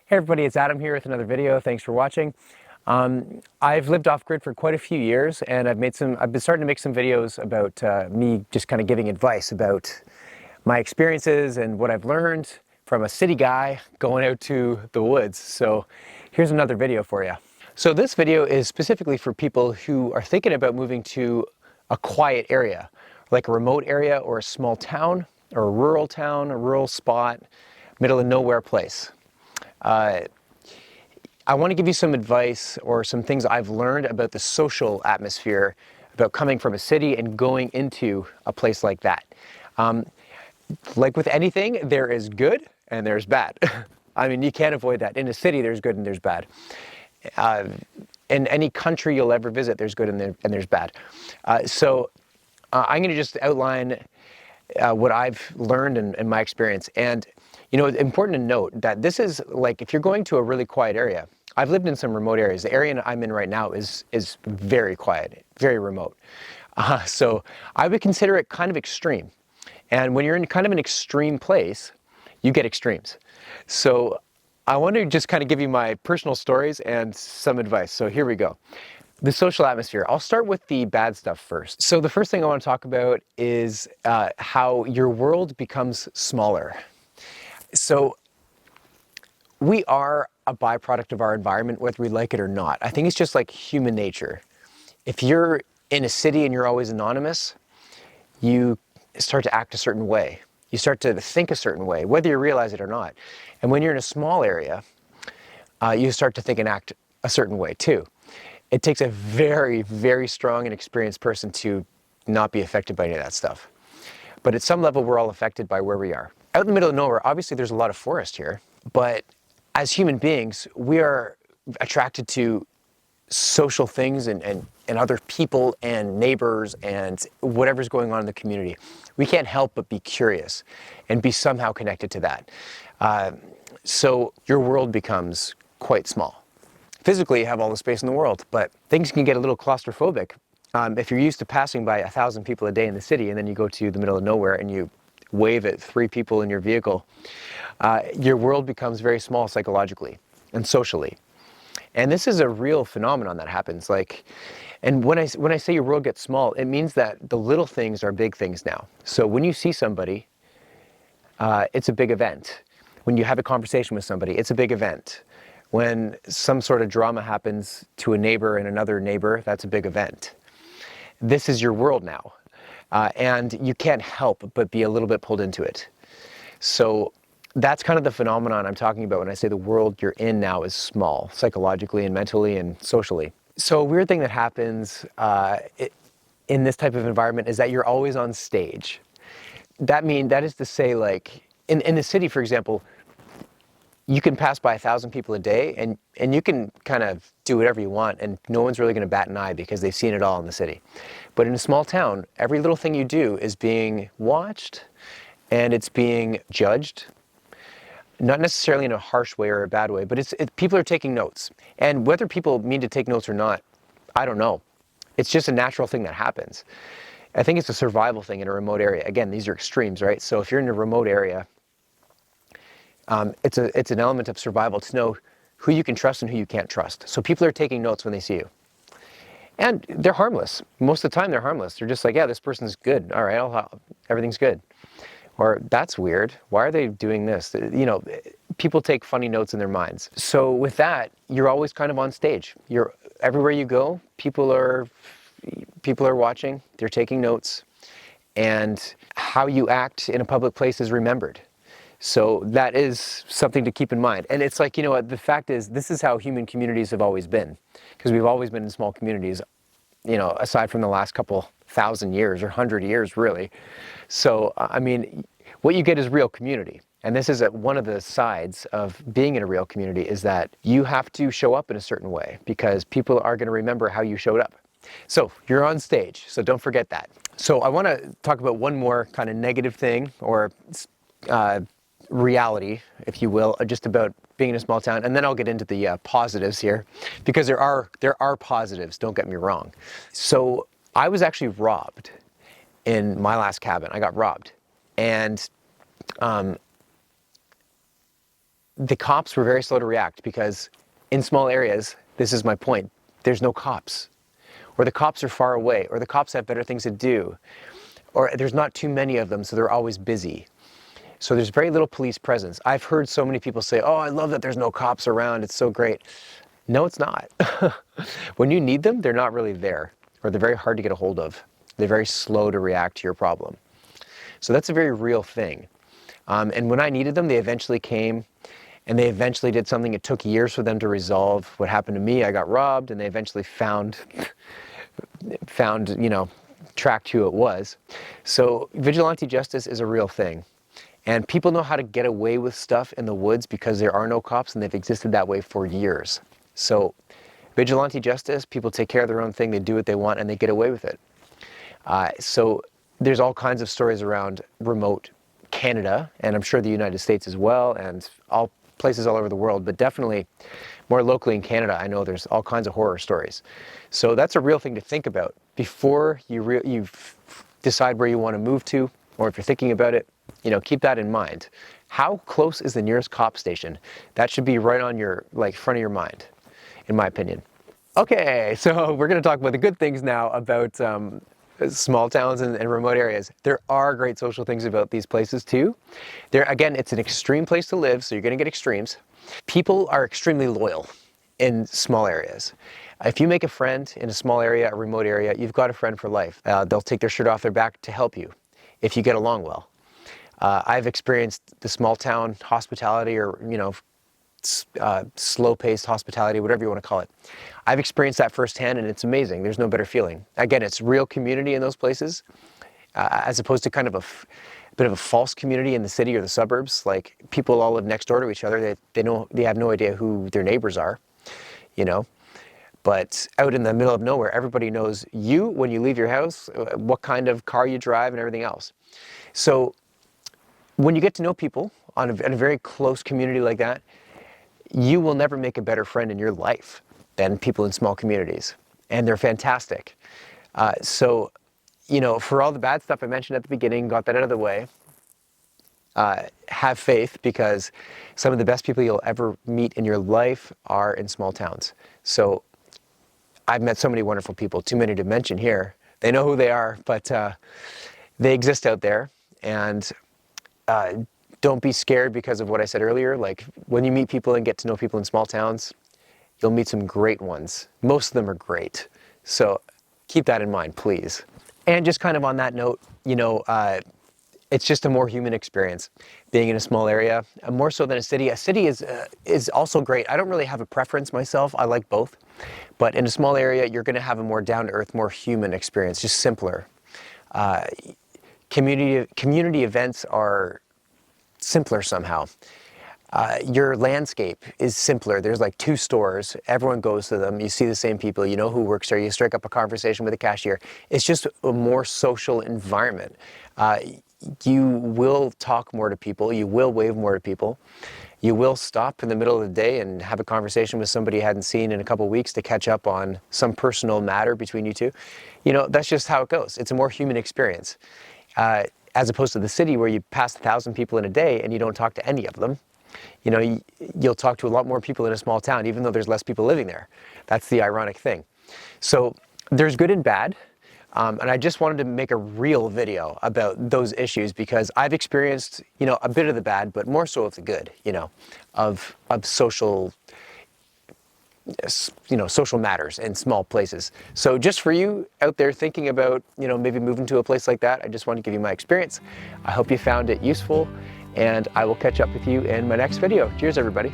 Hey everybody, it's Adam here with another video. Thanks for watching. I've lived off-grid for quite a few years, and I've been starting to make some videos about me just kind of giving advice about my experiences and what I've learned from a city guy going out to the woods. So here's another video for you. So this video is specifically for people who are thinking about moving to a quiet area, like a remote area or a small town or a rural spot, middle of nowhere place. I want to give you some advice or some things I've learned about the social atmosphere, about coming from a city and going into a place like that. Like with anything, there is good and there's bad. I mean, you can't avoid that. In a city, there's good and there's bad. In any country you'll ever visit, there's good and there's bad. So I'm going to just outline what I've learned and my experience. And you know, it's important to note that this is like, if you're going to a really quiet area, I've lived in some remote areas. The area I'm in right now is very quiet, very remote. So I would consider it kind of extreme. And when you're in kind of an extreme place, you get extremes. So I want to just kind of give you my personal stories and some advice. So here we go. The social atmosphere. I'll start with the bad stuff first. So the first thing I want to talk about is how your world becomes smaller. So we are a byproduct of our environment, whether we like it or not. I think it's just like human nature. If you're in a city and you're always anonymous, you start to act a certain way. You start to think a certain way, whether you realize it or not. And when you're in a small area, you start to think and act a certain way too. It takes a very, very strong and experienced person to not be affected by any of that stuff. But at some level, we're all affected by where we are. Out in the middle of nowhere, obviously there's a lot of forest here, but as human beings, we are attracted to social things and other people and neighbors and whatever's going on in the community. We can't help but be curious and be somehow connected to that. So your world becomes quite small. Physically, you have all the space in the world, but things can get a little claustrophobic. If you're used to passing by 1,000 people a day in the city and then you go to the middle of nowhere and you wave at 3 people in your vehicle, your world becomes very small psychologically and socially. And this is a real phenomenon that happens. And when I say your world gets small, it means that the little things are big things now. So when you see somebody, it's a big event. When you have a conversation with somebody, it's a big event. When some sort of drama happens to a neighbor and another neighbor, that's a big event. This is your world now. And you can't help but be a little bit pulled into it. So that's kind of the phenomenon I'm talking about when I say the world you're in now is small, psychologically and mentally and socially. So a weird thing that happens in this type of environment is that you're always on stage. That is to say, like, in the city, for example, you can pass by 1,000 people a day and you can kind of do whatever you want and no one's really going to bat an eye because they've seen it all in the city. But in a small town, every little thing you do is being watched and it's being judged. Not necessarily in a harsh way or a bad way, but people are taking notes. And whether people mean to take notes or not, I don't know. It's just a natural thing that happens. I think it's a survival thing in a remote area. Again, these are extremes, right? So if you're in a remote area, it's an element of survival to know who you can trust and who you can't trust. So people are taking notes when they see you. And they're harmless. Most of the time they're harmless. They're just like, yeah, this person's good. All right, everything's good. Or that's weird. Why are they doing this? You know, people take funny notes in their minds. So with that, you're always kind of on stage. Everywhere you go, people are watching, they're taking notes, and how you act in a public place is remembered. So that is something to keep in mind. And it's like, you know what, the fact is, this is how human communities have always been. Because we've always been in small communities, you know, aside from the last couple 1,000 years or 100 years, really. So, I mean, what you get is real community. And this is one of the sides of being in a real community is that you have to show up in a certain way because people are going to remember how you showed up. So you're on stage, so don't forget that. So I want to talk about one more kind of negative thing or reality, if you will, just about being in a small town, and then I'll get into the positives here, because there are positives, don't get me wrong. So I was actually robbed in my last cabin. I got robbed, and the cops were very slow to react because in small areas, this is my point, there's no cops. Or the cops are far away, or the cops have better things to do, or there's not too many of them, so they're always busy. So there's very little police presence. I've heard so many people say, oh, I love that there's no cops around, it's so great. No, it's not. When you need them, they're not really there, or they're very hard to get a hold of. They're very slow to react to your problem. So that's a very real thing. And when I needed them, they eventually came, and they eventually did something. It took years for them to resolve what happened to me. I got robbed, and they eventually found, tracked who it was. So vigilante justice is a real thing. And people know how to get away with stuff in the woods because there are no cops, and they've existed that way for years. So vigilante justice, people take care of their own thing, they do what they want, and they get away with it. So there's all kinds of stories around remote Canada, and I'm sure the United States as well, and all places all over the world, but definitely more locally in Canada, I know there's all kinds of horror stories. So that's a real thing to think about before you decide where you want to move to, or if you're thinking about it, keep that in mind. How close is the nearest cop station? That should be right on your, front of your mind, in my opinion. Okay, so we're going to talk about the good things now about small towns and remote areas. There are great social things about these places too. Again, it's an extreme place to live, so you're going to get extremes. People are extremely loyal in small areas. If you make a friend in a small area, a remote area, you've got a friend for life. They'll take their shirt off their back to help you if you get along well. I've experienced the small town hospitality, or slow-paced hospitality, whatever you want to call it. I've experienced that firsthand, and it's amazing. There's no better feeling. Again, it's real community in those places, as opposed to kind of a bit of a false community in the city or the suburbs. Like, people all live next door to each other. They have no idea who their neighbors are, But out in the middle of nowhere, everybody knows you when you leave your house, what kind of car you drive, and everything else. So when you get to know people in a very close community like that, you will never make a better friend in your life than people in small communities. And they're fantastic. So, for all the bad stuff I mentioned at the beginning, got that out of the way, have faith, because some of the best people you'll ever meet in your life are in small towns. So I've met so many wonderful people, too many to mention here. They know who they are, but they exist out there. And don't be scared because of what I said earlier. Like, when you meet people and get to know people in small towns, you'll meet some great ones. Most of them are great. So keep that in mind, please. And just kind of on that note, it's just a more human experience being in a small area, more so than a city. A city is also great. I don't really have a preference myself. I like both. But in a small area, you're going to have a more down-to-earth, more human experience, just simpler. Community events are simpler somehow. Your landscape is simpler. There's like 2 stores. Everyone goes to them. You see the same people. You know who works there. You strike up a conversation with the cashier. It's just a more social environment. You will talk more to people. You will wave more to people. You will stop in the middle of the day and have a conversation with somebody you hadn't seen in a couple of weeks to catch up on some personal matter between you two. That's just how it goes. It's a more human experience. As opposed to the city, where you pass 1,000 people in a day and you don't talk to any of them. You'll talk to a lot more people in a small town, even though there's less people living there. That's the ironic thing. So there's good and bad. And I just wanted to make a real video about those issues, because I've experienced, a bit of the bad, but more so of the good, of social, social matters in small places. So just for you out there thinking about, maybe moving to a place like that, I just want to give you my experience. I hope you found it useful, and I will catch up with you in my next video. Cheers, everybody.